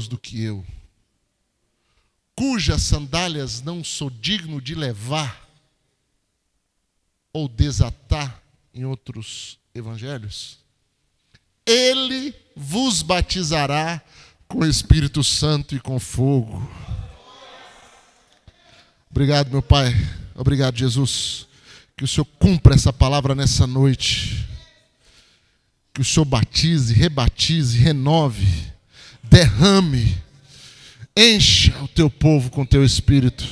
poderoso do que eu, cujas sandálias não sou digno de levar ou desatar, em outros evangelhos, ele vos batizará com o Espírito Santo e com fogo. Obrigado, meu Pai. Obrigado, Jesus. Que o Senhor cumpra essa palavra nessa noite. Que o Senhor batize, rebatize, renove, derrame, encha o teu povo com teu Espírito.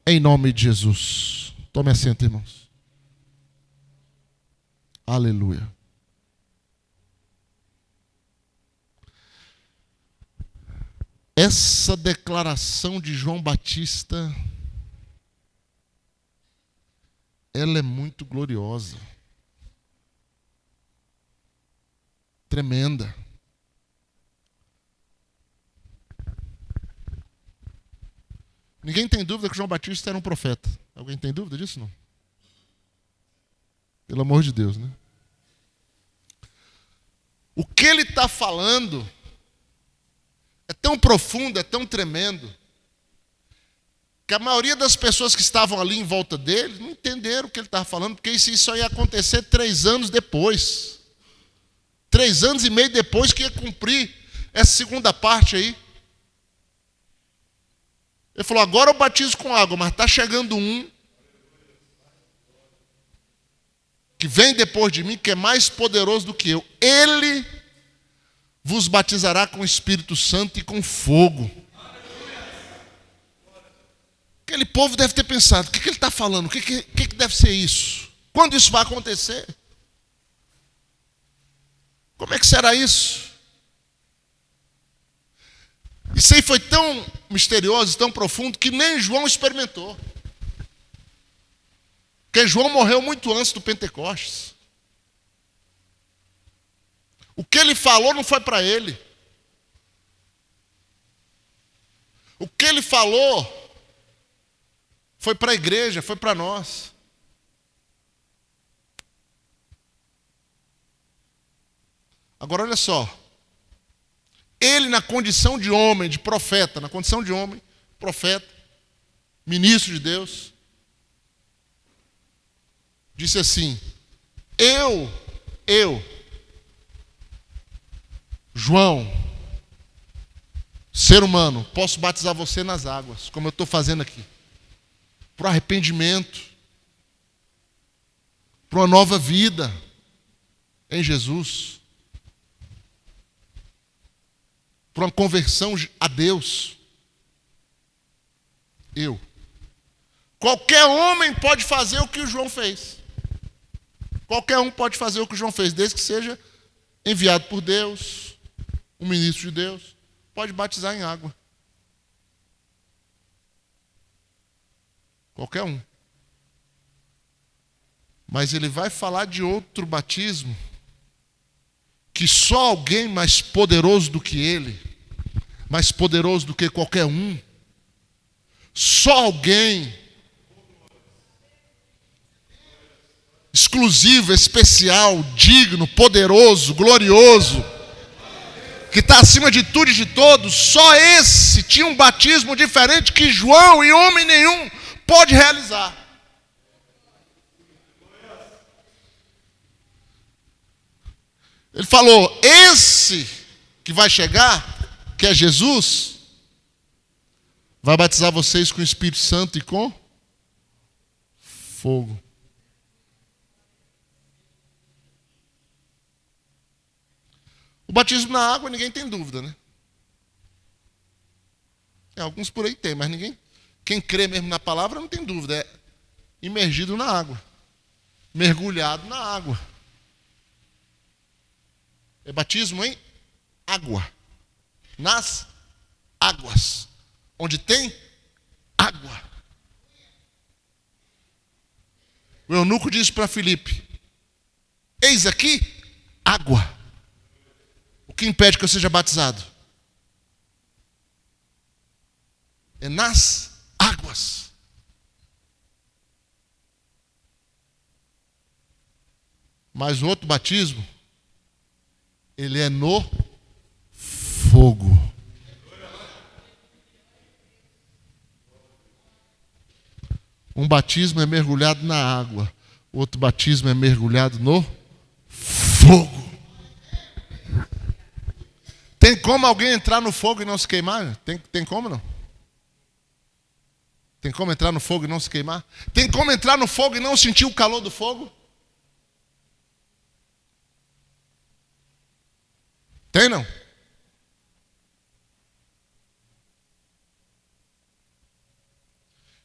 Em nome de Jesus. Tome assento, irmãos. Aleluia. Essa declaração de João Batista, ela é muito gloriosa, tremenda. Ninguém tem dúvida que João Batista era um profeta. Alguém tem dúvida disso, não? Pelo amor de Deus, né? O que ele está falando é tão profundo, é tão tremendo, que a maioria das pessoas que estavam ali em volta dele não entenderam o que ele estava falando, porque isso só ia acontecer 3 anos depois. 3 anos e meio depois que ia cumprir essa segunda parte aí. Ele falou, agora eu batizo com água, mas está chegando um que vem depois de mim, que é mais poderoso do que eu. Ele vos batizará com o Espírito Santo e com fogo. Aquele povo deve ter pensado, o que ele está falando? O que deve ser isso? Quando isso vai acontecer? Como é que será isso? Isso aí foi tão misterioso, tão profundo, que nem João experimentou. Porque João morreu muito antes do Pentecostes. O que ele falou não foi para ele. O que ele falou foi para a igreja, foi para nós. Agora olha só. Ele na condição de homem, de profeta, na condição de homem, profeta, ministro de Deus, disse assim, eu, João, ser humano, posso batizar você nas águas, como eu estou fazendo aqui, para o arrependimento, para uma nova vida em Jesus, para uma conversão a Deus. Qualquer homem pode fazer o que o João fez. Qualquer um pode fazer o que o João fez, desde que seja enviado por Deus, um ministro de Deus, pode batizar em água. Qualquer um. Mas ele vai falar de outro batismo, que só alguém mais poderoso do que ele, mais poderoso do que qualquer um, só alguém exclusivo, especial, digno, poderoso, glorioso, que está acima de tudo e de todos, só esse tinha um batismo diferente que João e homem nenhum pode realizar. Ele falou, esse que vai chegar, que é Jesus, vai batizar vocês com o Espírito Santo e com fogo. O batismo na água, ninguém tem dúvida, né? Alguns por aí tem, mas ninguém. Quem crê mesmo na palavra não tem dúvida. É imergido na água. Mergulhado na água. É batismo em água. Nas águas. Onde tem água. O eunuco disse para Filipe, eis aqui água. O que impede que eu seja batizado? É nas águas. Mas o outro batismo, ele é no fogo. Um batismo é mergulhado na água, o outro batismo é mergulhado no fogo. Tem como alguém entrar no fogo e não se queimar? Tem como não? Tem como entrar no fogo e não se queimar? Tem como entrar no fogo e não sentir o calor do fogo? Tem não?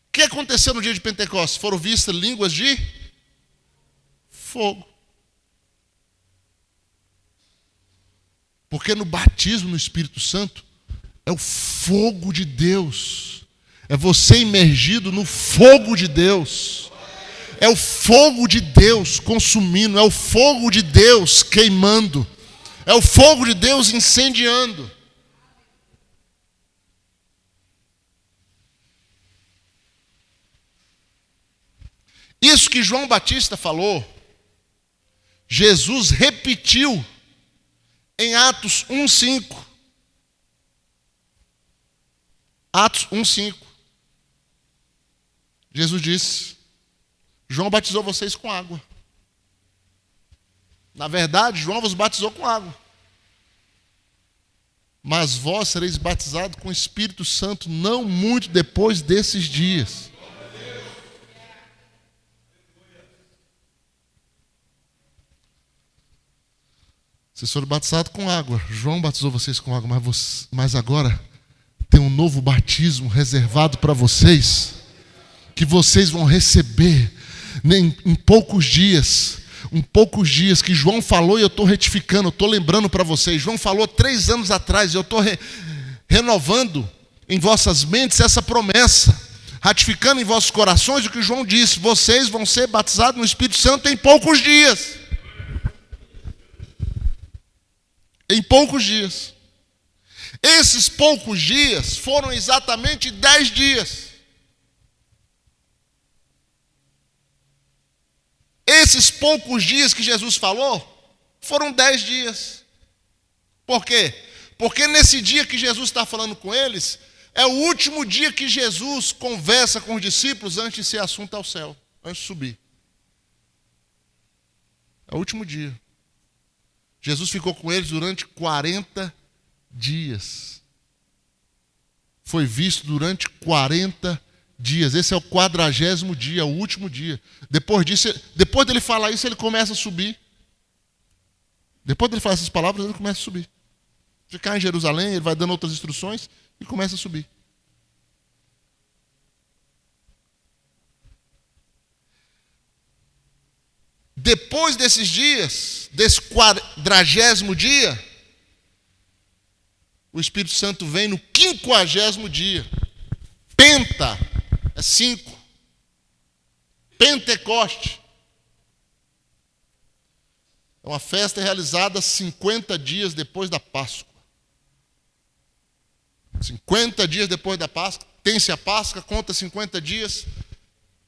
O que aconteceu no dia de Pentecostes? Foram vistas línguas de fogo. Porque no batismo no Espírito Santo é o fogo de Deus. É você imergido no fogo de Deus. É o fogo de Deus consumindo. É o fogo de Deus queimando. É o fogo de Deus incendiando. Isso que João Batista falou, Jesus repetiu em Atos 1:5. Atos 1:5. Jesus disse: João batizou vocês com água. Na verdade, João vos batizou com água. Mas vós sereis batizados com o Espírito Santo não muito depois desses dias. Vocês foram batizados com água. João batizou vocês com água, mas agora tem um novo batismo reservado para vocês, que vocês vão receber em poucos dias. Em poucos dias que João falou, e eu estou retificando, eu estou lembrando para vocês. João falou 3 anos atrás, eu estou renovando em vossas mentes essa promessa, ratificando em vossos corações o que João disse: vocês vão ser batizados no Espírito Santo em poucos dias. Em poucos dias. Esses poucos dias foram exatamente 10 dias. Esses poucos dias que Jesus falou foram 10 dias. Por quê? Porque nesse dia que Jesus está falando com eles, é o último dia que Jesus conversa com os discípulos antes de ser assunto ao céu, antes de subir. É o último dia. Jesus ficou com eles durante 40 dias. Foi visto durante 40 dias. Esse é o 40º dia, o último dia. Depois disso, depois dele falar isso, ele começa a subir. Depois dele falar essas palavras, ele começa a subir. Ficar em Jerusalém, ele vai dando outras instruções e começa a subir. Depois desses dias, desse 40º dia, o Espírito Santo vem no 50º dia. Penta é 5. Pentecoste. É uma festa realizada 50 dias depois da Páscoa. 50 dias depois da Páscoa, tem-se a Páscoa, conta 50 dias,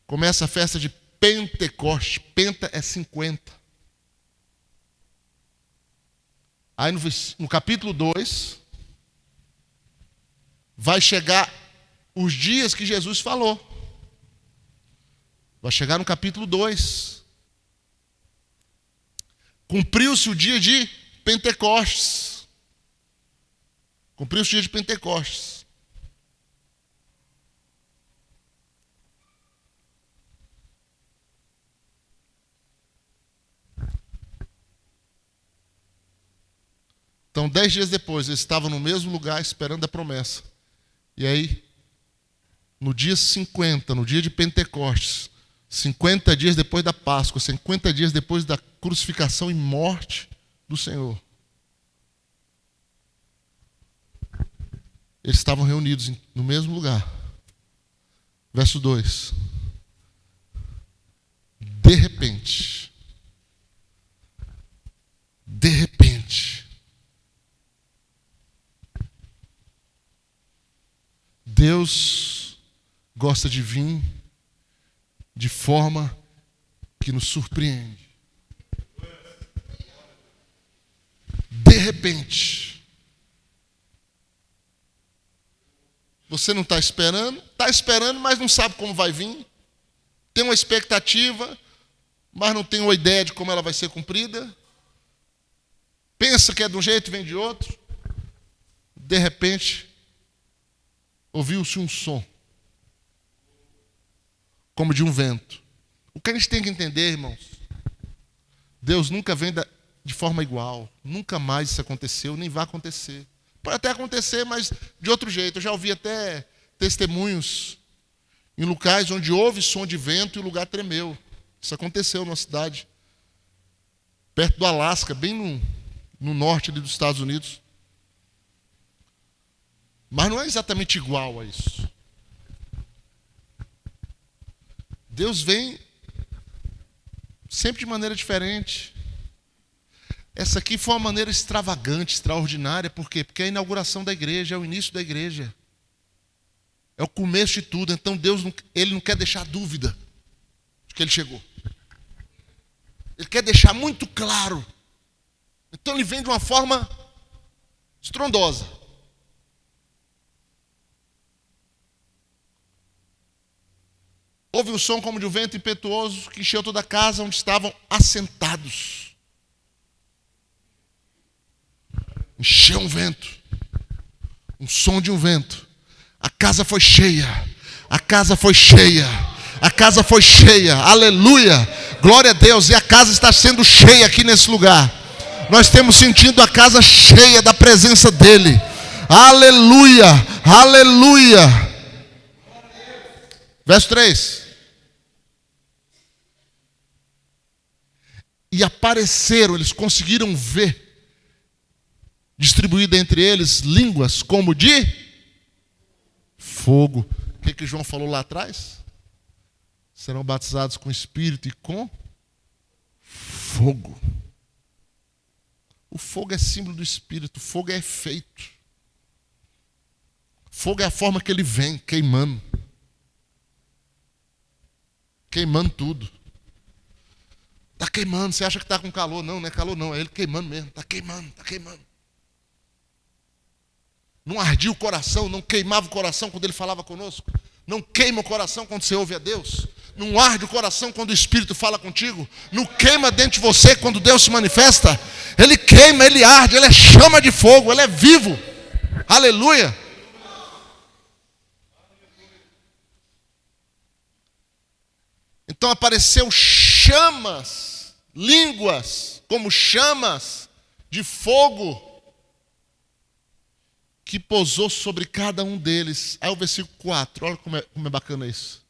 começa a festa de Pentecoste. Penta é 50. Aí no capítulo 2, vai chegar os dias que Jesus falou. Vai chegar no capítulo 2. Cumpriu-se o dia de Pentecostes. Cumpriu-se o dia de Pentecostes. Então, 10 dias depois, eles estavam no mesmo lugar esperando a promessa. E aí, no dia 50, no dia de Pentecostes, 50 dias depois da Páscoa, 50 dias depois da crucificação e morte do Senhor, eles estavam reunidos no mesmo lugar. Verso 2. De repente, Deus gosta de vir de forma que nos surpreende. De repente. Você não está esperando, mas não sabe como vai vir. tem uma expectativa, mas não tem uma ideia de como ela vai ser cumprida. Pensa que é de um jeito e vem de outro. De repente, ouviu-se um som, como de um vento. O que a gente tem que entender, irmãos, Deus nunca vem de forma igual. Nunca mais isso aconteceu, nem vai acontecer. Pode até acontecer, mas de outro jeito. Eu já ouvi até testemunhos em locais onde houve som de vento e o lugar tremeu. Isso aconteceu numa cidade perto do Alasca, bem no norte ali dos Estados Unidos. Mas não é exatamente igual a isso. Deus vem sempre de maneira diferente. Essa aqui foi uma maneira extravagante, extraordinária. Por quê? Porque é a inauguração da igreja, é o início da igreja. É o começo de tudo. Então Deus ele não quer deixar dúvida de que ele chegou. Ele quer deixar muito claro. Então ele vem de uma forma estrondosa. Houve um som como de um vento impetuoso que encheu toda a casa onde estavam assentados. Encheu um vento. Um som de um vento. A casa foi cheia. A casa foi cheia. A casa foi cheia. Aleluia. Glória a Deus. E a casa está sendo cheia aqui nesse lugar. Nós temos sentido a casa cheia da presença dEle. Aleluia. Aleluia. Verso 3. E apareceram, eles conseguiram ver, distribuída entre eles, línguas como de fogo. O que João falou lá atrás? Serão batizados com Espírito e com fogo. O fogo é símbolo do Espírito, o fogo é efeito. Fogo é a forma que ele vem, queimando. Queimando tudo. Está queimando, você acha que está com calor? Não, não é calor não, é ele queimando mesmo. Está queimando, está queimando. Não ardia o coração, não queimava o coração quando ele falava conosco. Não queima o coração quando você ouve a Deus. Não arde o coração quando o Espírito fala contigo. Não queima dentro de você quando Deus se manifesta. Ele queima, ele arde, ele é chama de fogo, ele é vivo. Aleluia. Então apareceu chamas, línguas, como chamas de fogo, que pousou sobre cada um deles. Aí o versículo 4, olha como é bacana isso.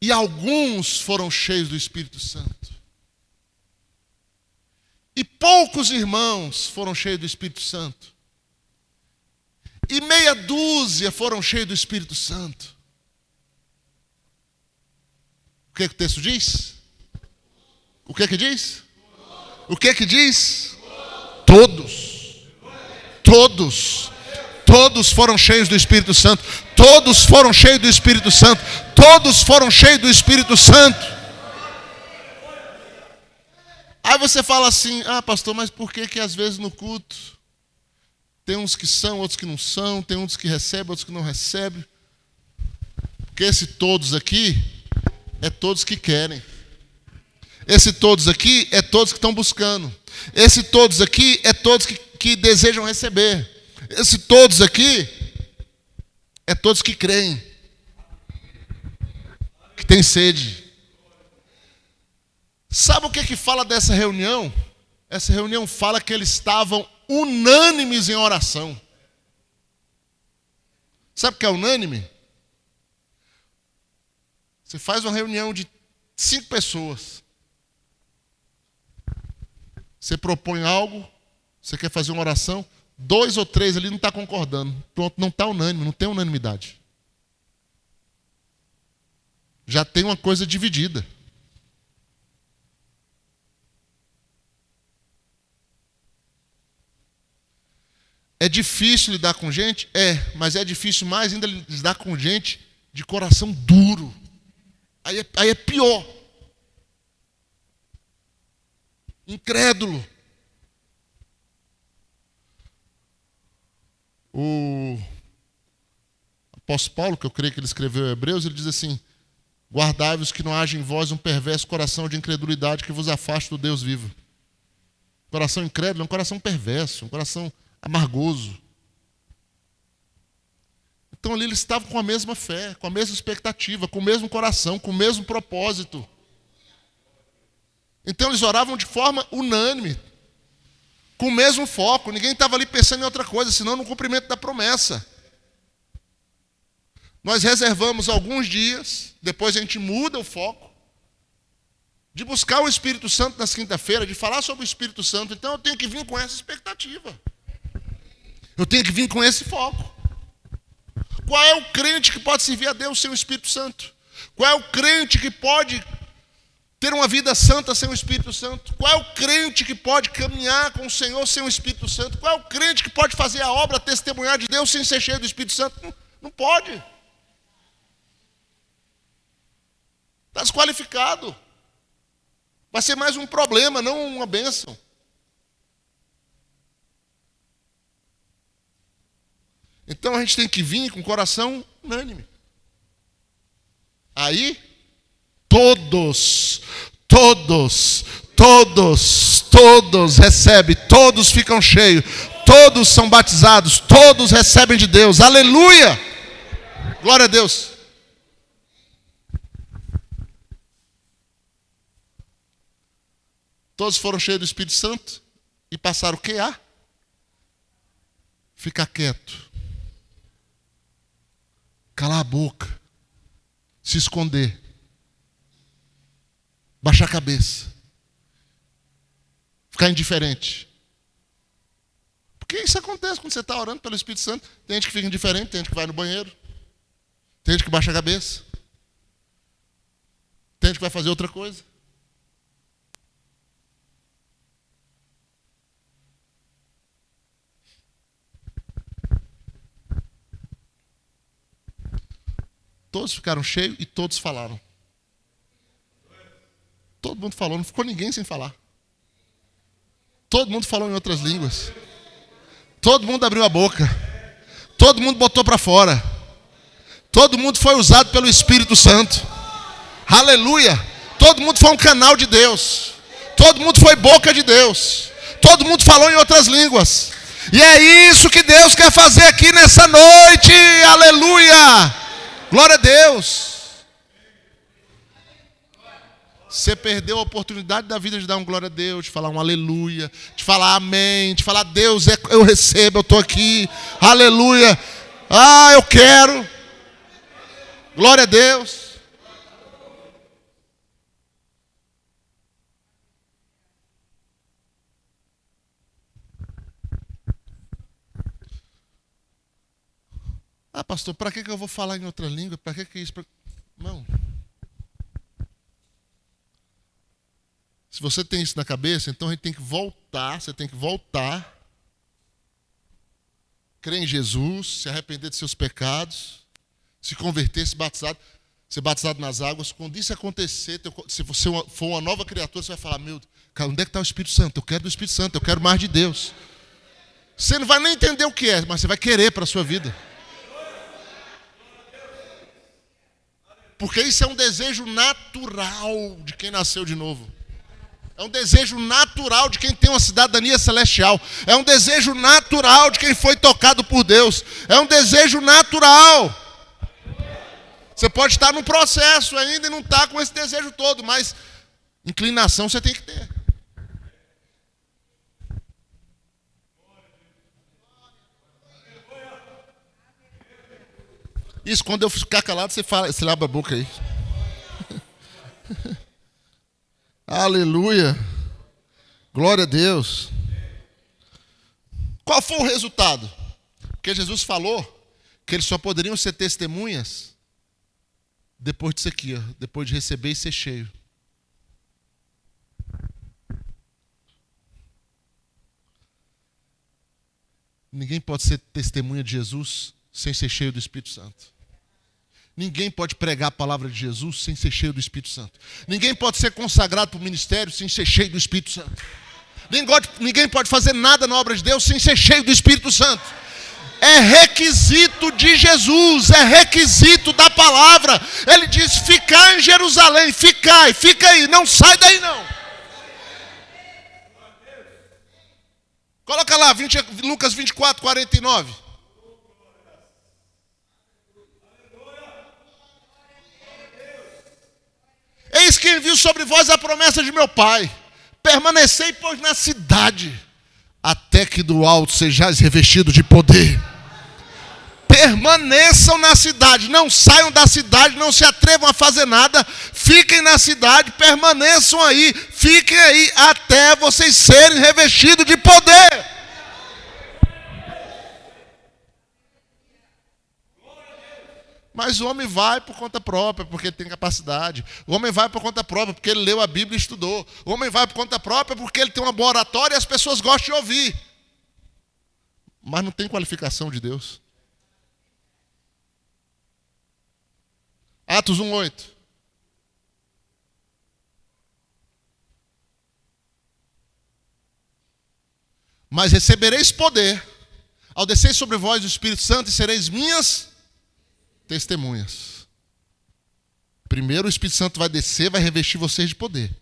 E alguns foram cheios do Espírito Santo. E poucos irmãos foram cheios do Espírito Santo. E meia dúzia foram cheios do Espírito Santo. O que o texto diz? O que diz? O que diz? Todos. Todos. Todos foram cheios do Espírito Santo. Todos foram cheios do Espírito Santo. Todos foram cheios do Espírito Santo. Aí você fala assim: ah, pastor, mas por que às vezes no culto tem uns que são, outros que não são, tem uns que recebem, outros que não recebem? Porque esse todos aqui é todos que querem. Esse todos aqui é todos que estão buscando. Esse todos aqui é todos que desejam receber. Esse todos aqui é todos que creem, que têm sede. Sabe o que fala dessa reunião? Essa reunião fala que eles estavam unânimes em oração. Sabe o que é unânime? Você faz uma reunião de 5 pessoas. Você propõe algo, você quer fazer uma oração, 2 ou 3 ali não está concordando. Pronto, não está unânime, não tem unanimidade. Já tem uma coisa dividida. É difícil lidar com gente? É, mas é difícil mais ainda lidar com gente de coração duro. Aí é pior. Incrédulo. A apóstolo Paulo, que eu creio que ele escreveu em Hebreus, ele diz assim: guardai-vos que não haja em vós um perverso coração de incredulidade que vos afaste do Deus vivo. Coração incrédulo é um coração perverso, um coração amargoso. Então ali eles estavam com a mesma fé, com a mesma expectativa, com o mesmo coração, com o mesmo propósito. Então eles oravam de forma unânime, com o mesmo foco. Ninguém estava ali pensando em outra coisa, senão no cumprimento da promessa. Nós reservamos alguns dias, depois a gente muda o foco, de buscar o Espírito Santo nas quinta-feiras, de falar sobre o Espírito Santo. Então eu tenho que vir com essa expectativa. Eu tenho que vir com esse foco. Qual é o crente que pode servir a Deus sem o Espírito Santo? Qual é o crente que pode ter uma vida santa sem o Espírito Santo? Qual é o crente que pode caminhar com o Senhor sem o Espírito Santo? Qual é o crente que pode fazer a obra testemunhar de Deus sem ser cheio do Espírito Santo? Não pode. Está desqualificado. Vai ser mais um problema, não uma bênção. Então a gente tem que vir com o coração unânime. Aí, todos recebem, todos ficam cheios, todos são batizados, todos recebem de Deus. Aleluia! Glória a Deus. Todos foram cheios do Espírito Santo e passaram o quê? A ficar quieto, calar a boca, se esconder, baixar a cabeça, ficar indiferente. Porque isso acontece quando você está orando pelo Espírito Santo. Tem gente que fica indiferente, tem gente que vai no banheiro, tem gente que baixa a cabeça, tem gente que vai fazer outra coisa. Todos ficaram cheios e todos falaram. Todo mundo falou, não ficou ninguém sem falar. Todo mundo falou em outras línguas. Todo mundo abriu a boca. Todo mundo botou para fora. Todo mundo foi usado pelo Espírito Santo. Aleluia! Todo mundo foi um canal de Deus. Todo mundo foi boca de Deus. Todo mundo falou em outras línguas. E é isso que Deus quer fazer aqui nessa noite. Aleluia! Glória a Deus. Você perdeu a oportunidade da vida de dar um glória a Deus, de falar um aleluia, de falar amém, de falar Deus, eu recebo, eu estou aqui, aleluia, eu quero, glória a Deus. Pastor, para que eu vou falar em outra língua? Para que isso? Não. Se você tem isso na cabeça, então a gente tem que voltar, você tem que voltar, crer em Jesus, se arrepender de seus pecados, se converter, ser batizado nas águas. Quando isso acontecer, se você for uma nova criatura, você vai falar: meu Deus, cara, onde é que está o Espírito Santo? Eu quero do Espírito Santo, eu quero mais de Deus. Você não vai nem entender o que é, mas você vai querer para a sua vida. Porque isso é um desejo natural de quem nasceu de novo. É um desejo natural de quem tem uma cidadania celestial. É um desejo natural de quem foi tocado por Deus. É um desejo natural. Você pode estar num processo ainda e não estar com esse desejo todo, mas inclinação você tem que ter. Isso, quando eu ficar calado, você abre a boca aí. Aleluia. Glória a Deus. Qual foi o resultado? Porque Jesus falou que eles só poderiam ser testemunhas depois disso aqui, depois de receber e ser cheio. Ninguém pode ser testemunha de Jesus sem ser cheio do Espírito Santo. Ninguém pode pregar a palavra de Jesus sem ser cheio do Espírito Santo. Ninguém pode ser consagrado para o ministério sem ser cheio do Espírito Santo. Ninguém pode fazer nada na obra de Deus sem ser cheio do Espírito Santo. É requisito de Jesus, é requisito da palavra. Ele diz: ficar em Jerusalém, fica aí, não sai daí não. Coloca lá, Lucas 24, 49. Eis que envio sobre vós a promessa de meu Pai. Permanecei, pois, na cidade, até que do alto sejais revestidos de poder. Permaneçam na cidade, não saiam da cidade, não se atrevam a fazer nada, fiquem na cidade, permaneçam aí, fiquem aí, até vocês serem revestidos de poder. Mas o homem vai por conta própria, porque ele tem capacidade. O homem vai por conta própria, porque ele leu a Bíblia e estudou. O homem vai por conta própria, porque ele tem uma boa oratória e as pessoas gostam de ouvir. Mas não tem qualificação de Deus. Atos 1:8. Mas recebereis poder ao descer sobre vós o Espírito Santo e sereis minhas testemunhas. Primeiro o Espírito Santo vai descer, vai revestir vocês de poder.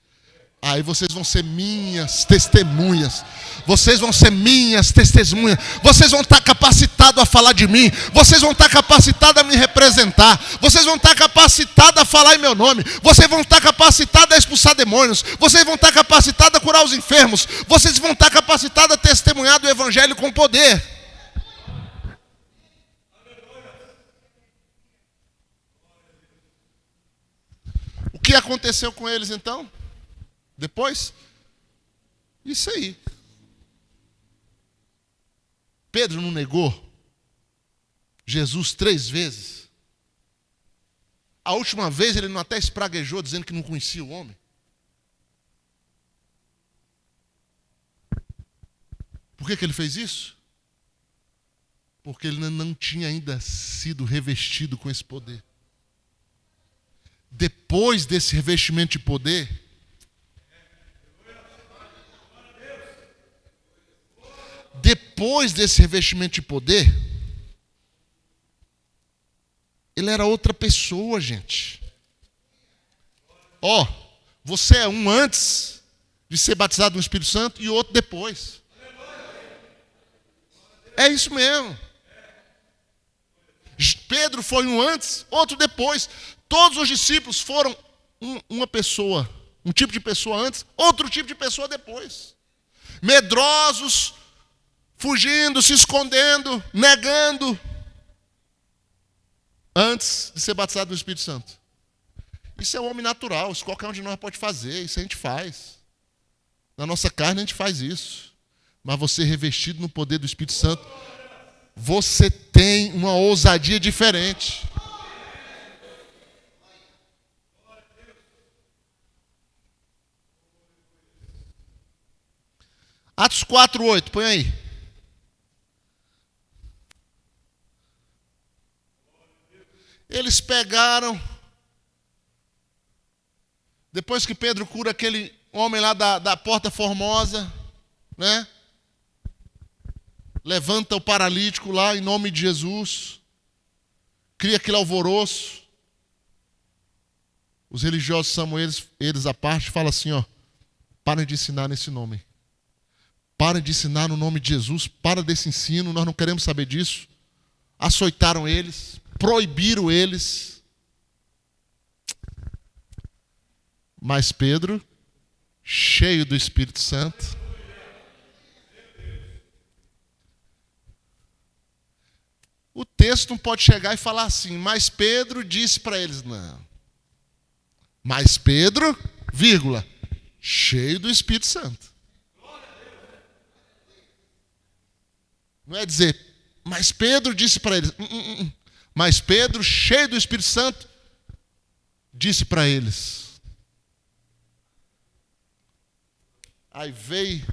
Aí vocês vão ser minhas testemunhas. Vocês vão ser minhas testemunhas. Vocês vão estar capacitados a falar de mim. Vocês vão estar capacitados a me representar. Vocês vão estar capacitados a falar em meu nome. Vocês vão estar capacitados a expulsar demônios. Vocês vão estar capacitados a curar os enfermos. Vocês vão estar capacitados a testemunhar do Evangelho com poder. O que aconteceu com eles então? Depois? Isso aí. Pedro não negou Jesus 3 vezes. A última vez ele não até espraguejou dizendo que não conhecia o homem. Por que ele fez isso? Porque ele não tinha ainda sido revestido com esse poder. Depois desse revestimento de poder, ele era outra pessoa, gente. Você é um antes de ser batizado no Espírito Santo e outro depois. É isso mesmo. Pedro foi um antes, outro depois. Todos os discípulos foram uma pessoa, um tipo de pessoa antes, outro tipo de pessoa depois. Medrosos, fugindo, se escondendo, negando, antes de ser batizado no Espírito Santo. Isso é o homem natural, isso qualquer um de nós pode fazer, isso a gente faz. Na nossa carne a gente faz isso. Mas você revestido no poder do Espírito Santo, você tem uma ousadia diferente. Atos 4:8, põe aí. Eles pegaram, depois que Pedro cura aquele homem lá da Porta Formosa, né? Levanta o paralítico lá em nome de Jesus, cria aquele alvoroço. Os religiosos chamam eles à parte e falam assim, parem de ensinar nesse nome. Parem de ensinar no nome de Jesus, para desse ensino, nós não queremos saber disso. Açoitaram eles, proibiram eles. Mas Pedro, cheio do Espírito Santo, o texto não pode chegar e falar assim, mas Pedro disse para eles, não. Mas Pedro, vírgula, cheio do Espírito Santo. Não é dizer, mas Pedro disse para eles. Mas Pedro, cheio do Espírito Santo, disse para eles. Aí veio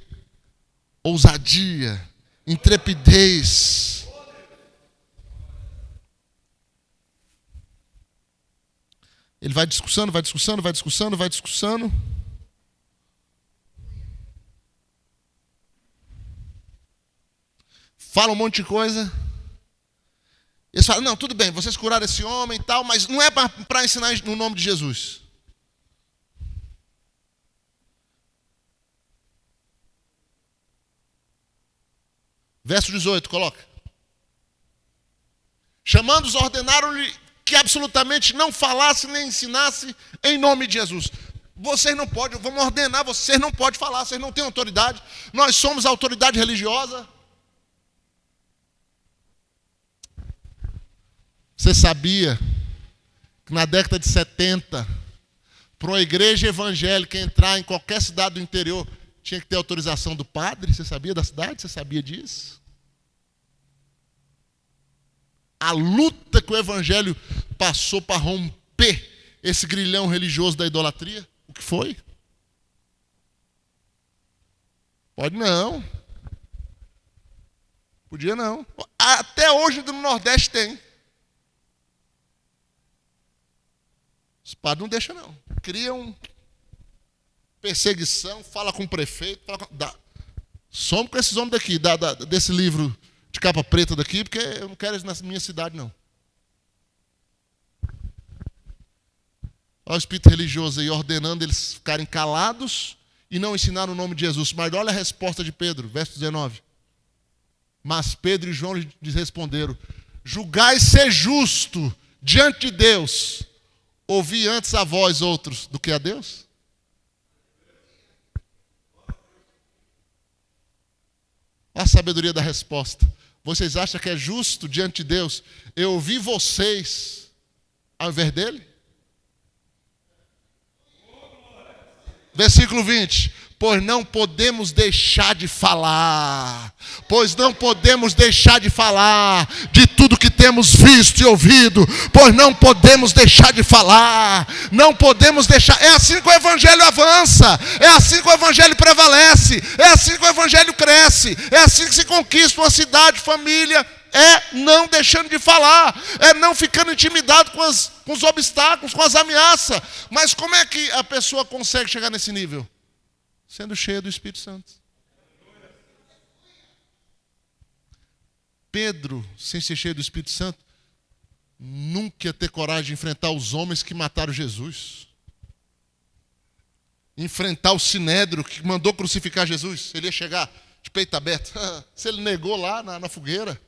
ousadia, intrepidez. Ele vai discussando. Fala um monte de coisa. Eles falam, não, tudo bem, vocês curaram esse homem e tal, mas não é para ensinar no nome de Jesus. Verso 18, coloca. Chamando-os, ordenaram-lhe que absolutamente não falasse nem ensinasse em nome de Jesus. Vocês não podem, vamos ordenar, vocês não podem falar, vocês não têm autoridade. Nós somos a autoridade religiosa. Você sabia que na década de 70, para uma igreja evangélica entrar em qualquer cidade do interior, tinha que ter autorização do padre? Você sabia da cidade? Você sabia disso? A luta que o evangelho passou para romper esse grilhão religioso da idolatria, o que foi? Pode não. Podia não. Até hoje no Nordeste tem. Os padres não deixam não. Criam perseguição, fala com o prefeito. Some com esses homens daqui, desse livro de capa preta daqui, porque eu não quero eles na minha cidade, não. Olha o espírito religioso aí, ordenando eles ficarem calados e não ensinar o nome de Jesus. Mas olha a resposta de Pedro, verso 19. Mas Pedro e João lhes responderam, julgai ser justo diante de Deus, ouvir antes a vós outros do que a Deus? Olha a sabedoria da resposta. Vocês acham que é justo diante de Deus eu ouvir vocês ao invés dele? Versículo 20. Pois não podemos deixar de falar. Pois não podemos deixar de falar de tudo que temos visto e ouvido. Pois não podemos deixar de falar. Não podemos deixar. É assim que o evangelho avança. É assim que o evangelho prevalece. É assim que o evangelho cresce. É assim que se conquista uma cidade, família. É não deixando de falar. É não ficando intimidado com os obstáculos, com as ameaças. Mas como é que a pessoa consegue chegar nesse nível? Sendo cheia do Espírito Santo. Pedro, sem ser cheio do Espírito Santo, nunca ia ter coragem de enfrentar os homens que mataram Jesus. Enfrentar o Sinédrio que mandou crucificar Jesus. Ele ia chegar de peito aberto. Se ele negou lá na fogueira.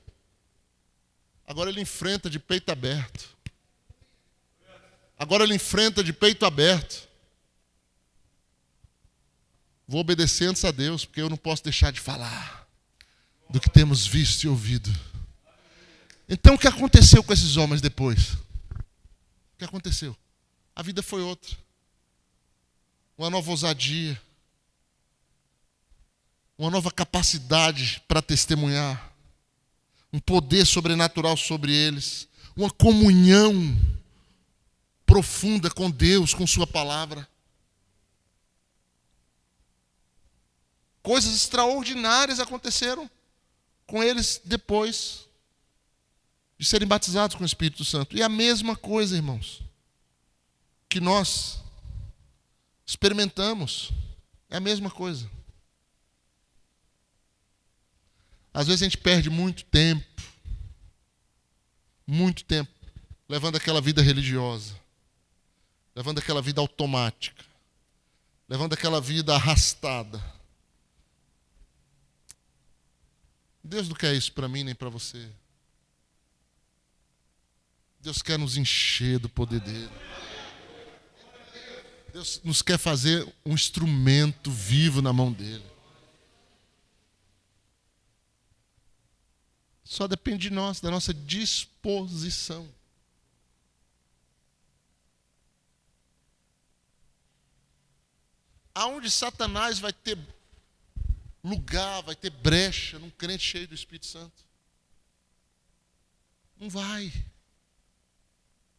Agora ele enfrenta de peito aberto. Agora ele enfrenta de peito aberto. Vou obedecer antes a Deus, porque eu não posso deixar de falar do que temos visto e ouvido. Então o que aconteceu com esses homens depois? O que aconteceu? A vida foi outra. Uma nova ousadia. Uma nova capacidade para testemunhar. Um poder sobrenatural sobre eles. Uma comunhão profunda com Deus, com sua palavra. Coisas extraordinárias aconteceram com eles depois de serem batizados com o Espírito Santo. E a mesma coisa, irmãos, que nós experimentamos. É a mesma coisa. Às vezes a gente perde muito tempo, levando aquela vida religiosa, levando aquela vida automática, levando aquela vida arrastada. Deus não quer isso para mim nem para você. Deus quer nos encher do poder dele. Deus nos quer fazer um instrumento vivo na mão dele. Só depende de nós, da nossa disposição. Aonde Satanás vai ter lugar, vai ter brecha num crente cheio do Espírito Santo? Não vai.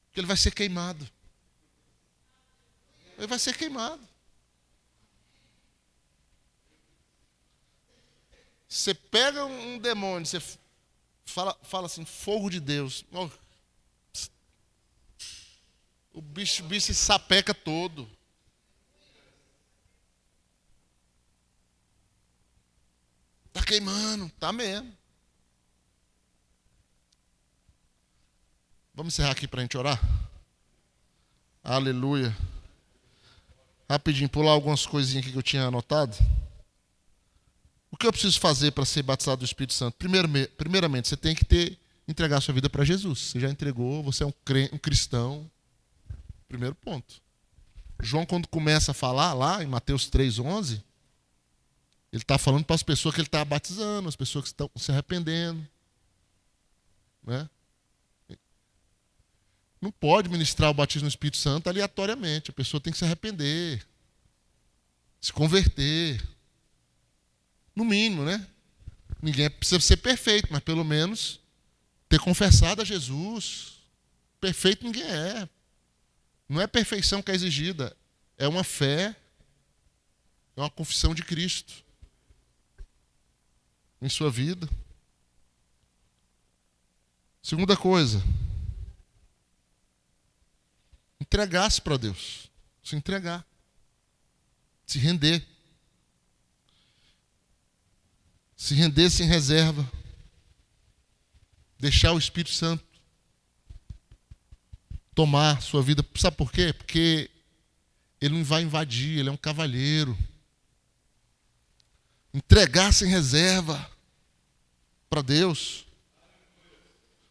Porque ele vai ser queimado. Ele vai ser queimado. Você pega um demônio, você fala assim, fogo de Deus. O bicho se sapeca todo. Está queimando, está mesmo. Vamos encerrar aqui para a gente orar? Aleluia. Rapidinho, pular algumas coisinhas aqui que eu tinha anotado. O que eu preciso fazer para ser batizado do Espírito Santo? Primeiramente, você tem que entregar a sua vida para Jesus. Você já entregou, você é um cristão. Primeiro ponto. João, quando começa a falar lá em Mateus 3,11, ele está falando para as pessoas que ele está batizando, as pessoas que estão se arrependendo. Né? Não pode ministrar o batismo no Espírito Santo aleatoriamente. A pessoa tem que se arrepender, se converter. No mínimo, né? Ninguém precisa ser perfeito, mas pelo menos ter confessado a Jesus. Perfeito ninguém é. Não é perfeição que é exigida. É uma fé, é uma confissão de Cristo em sua vida. Segunda coisa, entregar-se para Deus. Se entregar. Se render. Se render sem reserva. Deixar o Espírito Santo tomar sua vida. Sabe por quê? Porque ele não vai invadir, ele é um cavalheiro. Entregar sem reserva para Deus.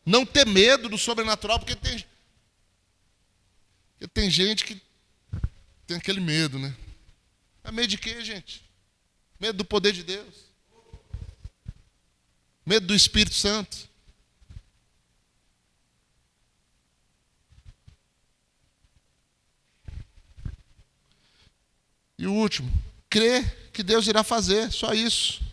Não ter medo do sobrenatural, porque tem gente que tem aquele medo, né? É medo de quê, gente? Medo do poder de Deus. Medo do Espírito Santo. E o último, crer que Deus irá fazer, só isso.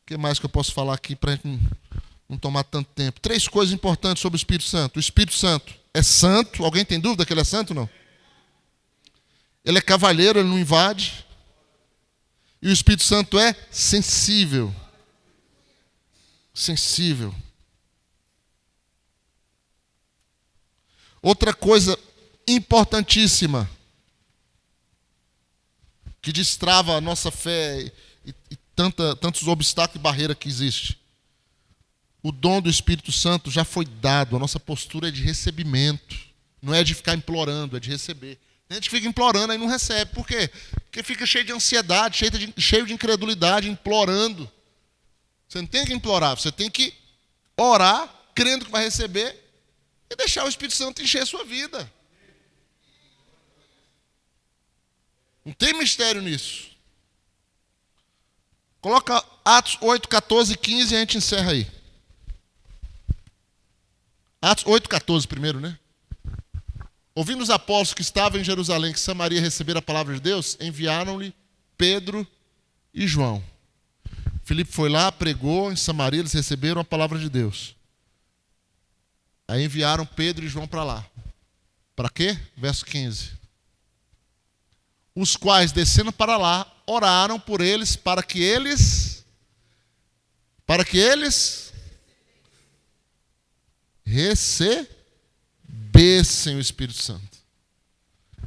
O que mais que eu posso falar aqui para a gente não tomar tanto tempo? 3 coisas importantes sobre o Espírito Santo. O Espírito Santo é santo. Alguém tem dúvida que ele é santo ou não? Ele é cavalheiro, ele não invade. E o Espírito Santo é sensível. Sensível. Outra coisa importantíssima que destrava a nossa fé e tantos obstáculos e barreiras que existem. O dom do Espírito Santo já foi dado. A nossa postura é de recebimento. Não é de ficar implorando, é de receber. Tem gente que fica implorando e não recebe. Por quê? Porque fica cheio de ansiedade, cheio de incredulidade, implorando. Você não tem que implorar, você tem que orar, crendo que vai receber, e deixar o Espírito Santo encher a sua vida. Não tem mistério nisso. Coloca Atos 8, 14 e 15 e a gente encerra aí. Atos 8, 14 primeiro, né? Ouvindo os apóstolos que estavam em Jerusalém, que Samaria receberam a palavra de Deus, enviaram-lhe Pedro e João. Filipe foi lá, pregou, em Samaria eles receberam a palavra de Deus. Aí enviaram Pedro e João para lá. Para quê? Verso 15. Os quais, descendo para lá, oraram por eles para que eles recebessem o Espírito Santo.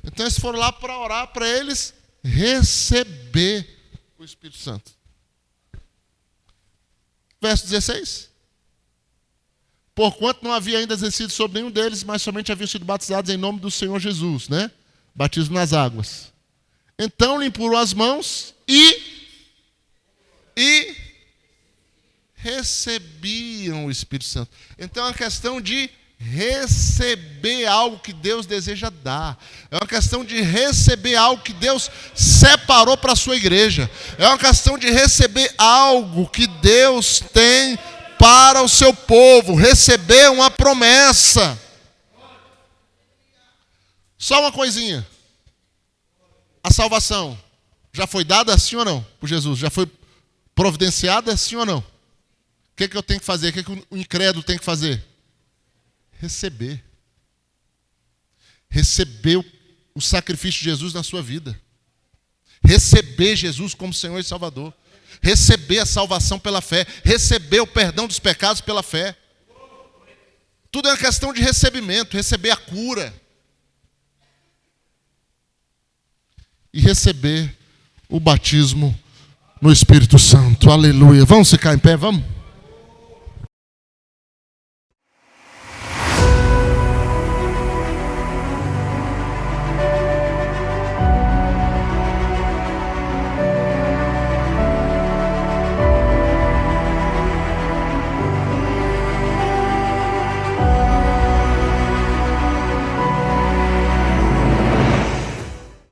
Então eles foram lá para orar para eles receber o Espírito Santo. Verso 16. Porquanto não havia ainda exercido sobre nenhum deles, mas somente haviam sido batizados em nome do Senhor Jesus, né? Batismo nas águas. Então lhe impurou as mãos e recebiam o Espírito Santo. Então é uma questão de receber algo que Deus deseja dar. É uma questão de receber algo que Deus separou para a sua igreja. É uma questão de receber algo que Deus tem para o seu povo. Receber uma promessa. Só uma coisinha. A salvação já foi dada sim ou não por Jesus? Já foi providenciada sim ou não? O que eu tenho que fazer? O que o incrédulo tem que fazer? Receber. Receber o sacrifício de Jesus na sua vida. Receber Jesus como Senhor e Salvador. Receber a salvação pela fé. Receber o perdão dos pecados pela fé. Tudo é uma questão de recebimento. Receber a cura. E receber o batismo no Espírito Santo. Aleluia. Vamos ficar em pé, vamos?